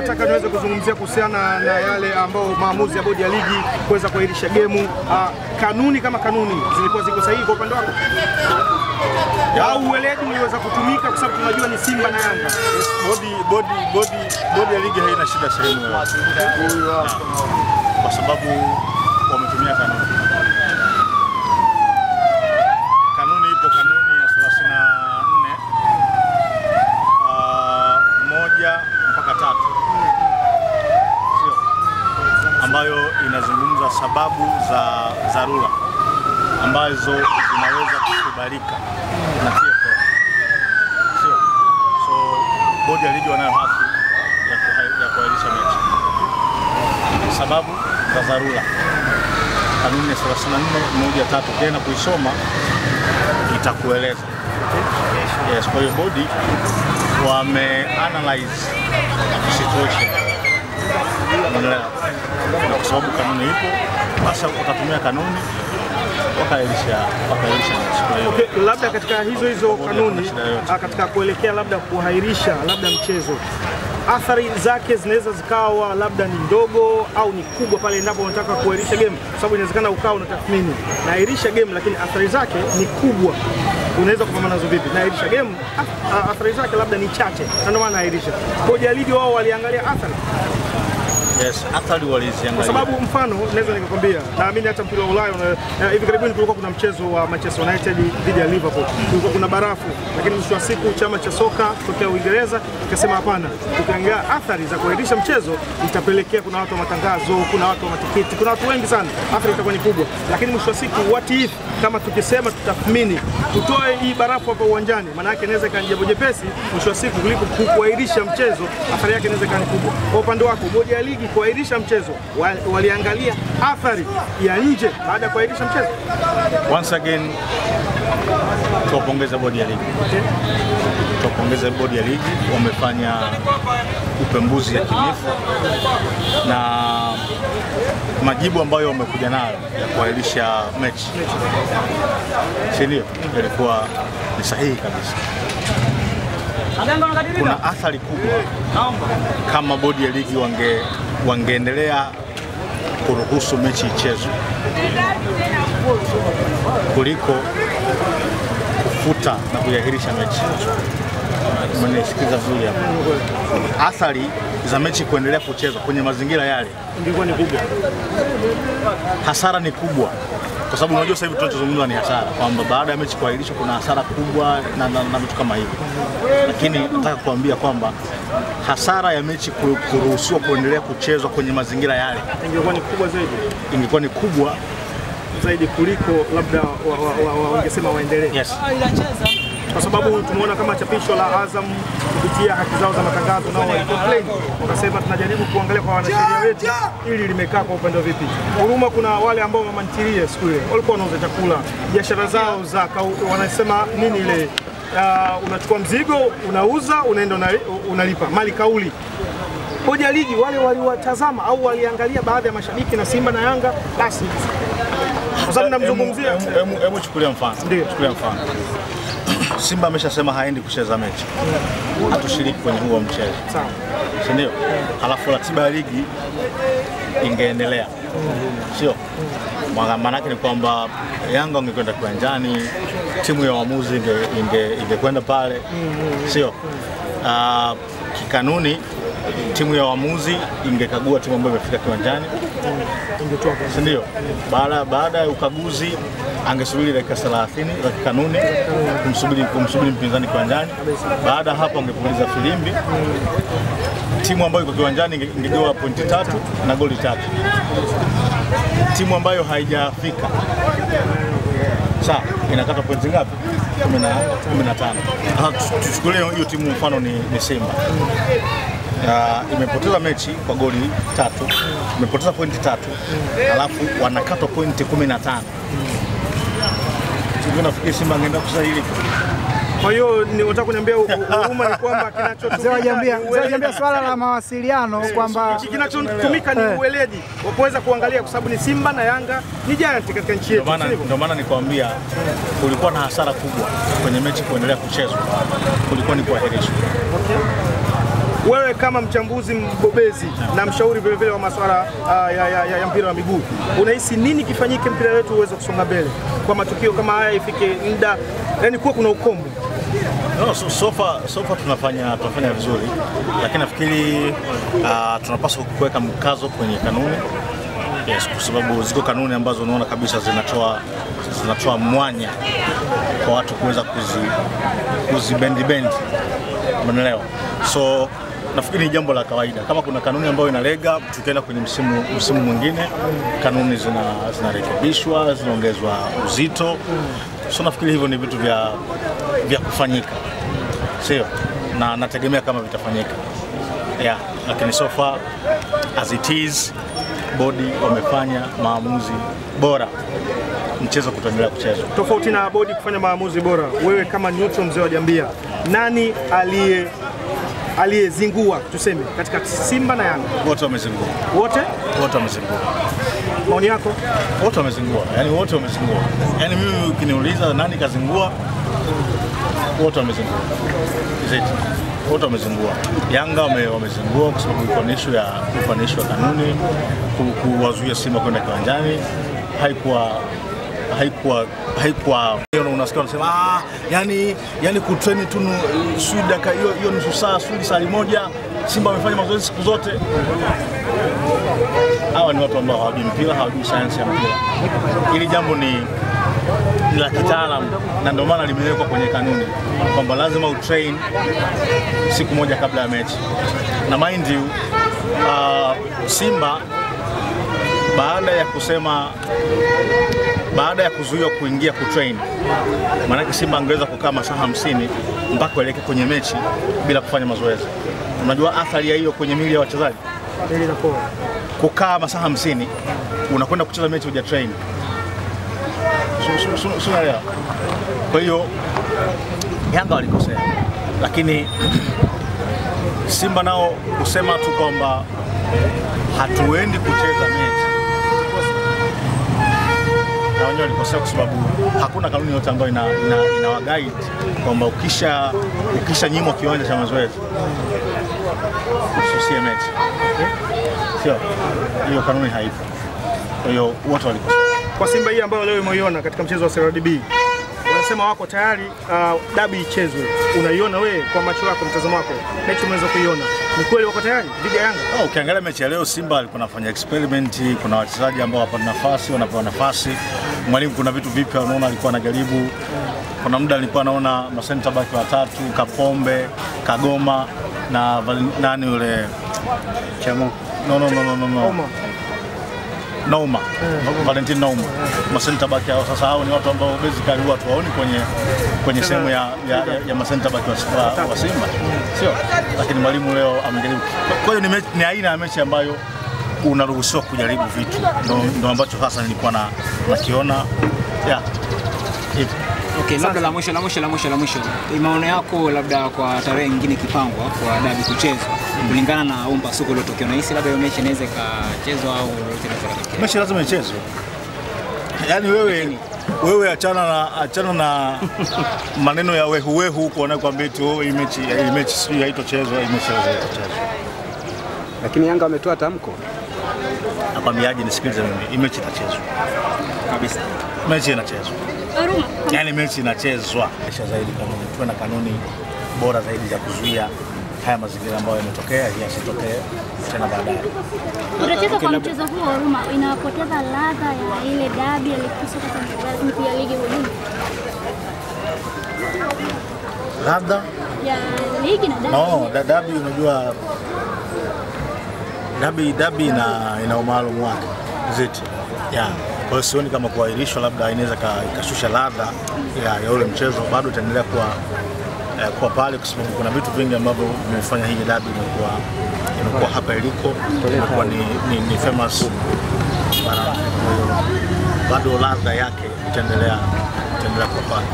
Nataka niweze kuzungumzia kuhusiana na yale ambao maamuzi ya bodi ya ligi kuweza kuahirisha gemu. Kanuni kama kanuni zilikuwa ziko sahihi kwa upande wako? Au uweledi uliweza kutumika kwa sababu tunajua ni Simba na Yanga? Bodi ya ligi haina shida sehemu kwa sababu wametumia kanuni. Kanuni ipo, kanuni ya 34 mpaka 3 ambayo inazungumza sababu za dharura ambazo zinaweza kukubalika na TFF. So bodi ya ligi wanayo haki ya kuahirisha mechi. Sababu za dharura, kanuni ya 34 tena kuisoma itakueleza. Yes, kwa hiyo bodi wame-analyze situation. Na kwa sababu kanuni ipo, basi utatumia kanuni wakairisha mechi. Okay, labda katika hizo kanuni katika kuelekea labda kuhairisha labda mchezo, athari zake zinaweza zikawa labda ni ndogo au ni kubwa pale endapo unataka kuahirisha game, kwa sababu inawezekana ukao unatathmini naahirisha game lakini athari zake ni kubwa. Unaweza kupambana nazo vipi? Naahirisha game, athari zake labda ni chache, ndio maana naahirisha. Bodi ya ligi wao waliangalia athari. Yes, athari waliziangalia. Kwa sababu mfano naweza nikakwambia, naamini hata mpira wa Ulaya hivi karibuni kulikuwa kuna mchezo wa Manchester United dhidi ya Liverpool. Kulikuwa kuna barafu, lakini mwisho wa siku chama cha soka kutoka Uingereza kikasema hapana. Tukiangalia athari za kuahirisha mchezo itapelekea kuna watu wa matangazo, kuna watu wa matiketi, kuna watu wengi sana. Athari itakuwa ni kubwa. Lakini mwisho wa siku what if kama tukisema tutathmini, tutoe hii barafu hapa uwanjani, maana yake inaweza kuwa jambo jepesi mwisho wa siku kuliko kuahirisha mchezo, athari yake inaweza kuwa ni kubwa. Kwa upande wako bodi ya ligi kuahirisha mchezo, waliangalia athari ya nje baada ya kuahirisha mchezo? Once again, tuwapongeze bodi ya ligi. Tuwapongeze bodi ya ligi, wamefanya upembuzi yakinifu na majibu ambayo wamekuja nayo ya kuahirisha mechi, ndio ilikuwa ni sahihi kabisa. Kuna athari kubwa kama bodi ya ligi wangeendelea kuruhusu mechi ichezwe kuliko kufuta na kuahirisha mechi. Mmenisikiza vizuri hapa. Athari za mechi kuendelea kuchezwa kwenye mazingira yale ingekuwa ni kubwa. Hasara ni kubwa. Kwa sababu unajua sasa hivi tunachozungumza ni hasara, kwamba baada ya mechi kuahirishwa kuna hasara kubwa na vitu kama hivi. Lakini nataka kuambia kwamba hasara ya mechi kuruhusiwa kuendelea kuchezwa kwenye mazingira yale ingekuwa ni kubwa zaidi. Ingekuwa ni kubwa zaidi kuliko labda wangesema waendelee. Yes. Kwa sababu tumeona kama chapisho la Azam kupitia haki zao za matangazo nao walicomplain, wakasema tunajaribu kuangalia kwa wanasheria wetu ili limekaa kwa upande vipi. Huruma, kuna wale ambao wamantilie siku ile walikuwa wanauza chakula, biashara zao za wanasema nini ile, unachukua mzigo unauza unaenda unalipa mali kauli. Bodi ya ligi wale waliwatazama au waliangalia baadhi ya mashabiki na Simba na Yanga basi. Kwa sababu namzungumzia, hebu chukulia mfano. Chukulia mfano. Simba ameshasema haendi kucheza mechi. Hatushiriki kwenye huo mchezo. Sawa. Si ndio? Halafu ratiba ya ligi ingeendelea. Sio? Maana yake ni kwamba Yanga wangekwenda kiwanjani, timu ya waamuzi ingekwenda pale. Sio? Kikanuni timu ya waamuzi ingekagua timu ambayo imefika kiwanjani. Si ndio? Baada ya ukaguzi angesubiri dakika 30 za kanuni kumsubiri mpinzani kiwanjani. Baada hapo angepuliza filimbi. Timu ambayo iko kiwanjani ingegawa pointi 3 na goli 3. Timu ambayo haijafika sawa inakata pointi ngapi? 15. Tuchukulie hiyo timu mfano ni Simba. Imepoteza mechi kwa goli 3, imepoteza pointi 3, alafu wanakata pointi 15. Nafikiri Simba angeenda kusahili. Kwa hiyo nataka kuniambia huruma ni kwamba kinachotumia swala la mawasiliano kwamba kinachotumika ni uweledi wa kuweza kuangalia, kwa sababu ni Simba na Yanga ni giant katika nchi yetu. Ndio maana nikwambia kulikuwa na hasara kubwa kwenye mechi kuendelea kuchezwa, kulikuwa ni kuahirishwa. wewe kama mchambuzi mbobezi na mshauri vile vile wa masuala ya mpira wa miguu, unahisi nini kifanyike mpira wetu uweze kusonga mbele kwa matukio kama haya, ifike muda yani kuwa kuna ukomo? No, so far tunafanya vizuri, lakini nafikiri tunapaswa kuweka mkazo kwenye kanuni. Yes, kwa sababu ziko kanuni ambazo unaona kabisa zinatoa mwanya kwa watu kuweza kuzibendi. Umeelewa? So nafikiri ni jambo la kawaida. Kama kuna kanuni ambayo inalega, tukienda kwenye msimu mwingine, kanuni zinarekebishwa, zinaongezwa uzito. So nafikiri hivyo ni vitu vya kufanyika. Sio? Na nategemea kama vitafanyika. Yeah, lakini so far as it is, bodi wamefanya maamuzi bora, mchezo kuendelea kuchezwa. Tofauti na bodi kufanya maamuzi bora, wewe kama neutral mzee wa Jambia, nani aliyezingua tuseme katika Simba na Yanga? Wote wamezingua. Wote wamezingua. Maoni yako? Wote wamezingua. Yaani wote wamezingua. Yaani mimi ukiniuliza nani kazingua, wote wamezingua. Wote wamezingua. Yanga wamezingua kwa sababu iko issue ya kanuni kuwazuia Simba kwenda kiwanjani. Haikuwa unasikia wanasema yani kutrain tu dakika hiyo nusu saa saa moja, Simba wamefanya mazoezi siku zote. Hawa ni watu ambao hawajui mpira, hawajui sayansi ya mpira. Hili jambo ni la kitaalamu na ndio maana limewekwa kwenye kanuni kwamba lazima utrain siku moja kabla ya mechi. Na mind you, Simba baada ya kuzuiwa kuingia kutrain, maana Simba angeweza kukaa masaa 50 mpaka kuelekea kwenye mechi bila kufanya mazoezi. Unajua athari ya hiyo kwenye miili ya wachezaji? Kukaa masaa 50 unakwenda kucheza mechi huja train. Kwa hiyo Yanga walikosea, lakini Simba nao kusema tu kwamba hatuendi kucheza mechi, na wenyewe walikosea kwa sababu hakuna kanuni yote ambayo inawaguide kwamba ukisha nyimwa kiwanja cha mazoezi ususie mechi. Sio, hiyo kanuni haipo. Kwa hiyo wote walikosea. Kwa Simba hii ambayo leo umeiona katika mchezo wa CRDB, wanasema wako tayari dabi ichezwe. Unaiona wewe kwa macho yako, mtazamo wako, mechi umeweza kuiona, ni kweli wako tayari dhidi ya Yanga? Ukiangalia mechi ya leo Simba alikuwa anafanya experiment, kuna wachezaji ambao wanapewa nafasi. Mwalimu kuna vitu vipya unaona alikuwa anajaribu. Kuna muda nilikuwa naona masenta baki watatu, Kapombe, Kagoma na nani yule Chamo. Nauma. Valentin Nauma. Masenta baki hao sasa, hao ni watu ambao basically watu waoni kwenye sehemu ya masenta baki wa Simba. Sio? Lakini mwalimu leo amejaribu. Kwa hiyo ni aina ya mechi ambayo unaruhusiwa kujaribu vitu. Ndio ambacho hasa nilikuwa nakiona. Yeah. Okay, labda la mwisho. Maoni yako labda kwa tarehe nyingine kipangwa kwa dabi kuchezwa kulingana na mpasuko uliotokea, unahisi labda hiyo mechi inaweza ikachezwa au inaweza? Mechi lazima ichezwe. Yaani wewe achana na maneno ya wehu huko wanakuambia tu hii mechi sio haitochezwa, hii mechi lazima ichezwe. Lakini Yanga wametoa tamko. Nakwambiaje, nisikilize mimi, hii mechi itachezwa. Kabisa. Mechi inachezwa. Yaani mechi inachezwa. Kisha zaidi kanuni, tuwe na kanuni bora zaidi za kuzuia haya mazingira ambayo yametokea yasitokee tena baadaye. Kucheza kwa mchezo huo Ruma inapoteza ladha ya ile dabi aliyokusa katika ligi hii. Ladha ya ligi na dabi. No, dabi unajua dabi ina umaalum wake. Ziti. Yeah. Kwa hiyo sioni kama kuahirishwa labda inaweza ikashusha ladha ya ule mchezo, bado itaendelea kwa pale kwa sababu kuna vitu vingi ambavyo vimefanya hii dabi imekuwa hapa iliko, imekuwa ni famous. Bado ladha yake itaendelea kwa pale.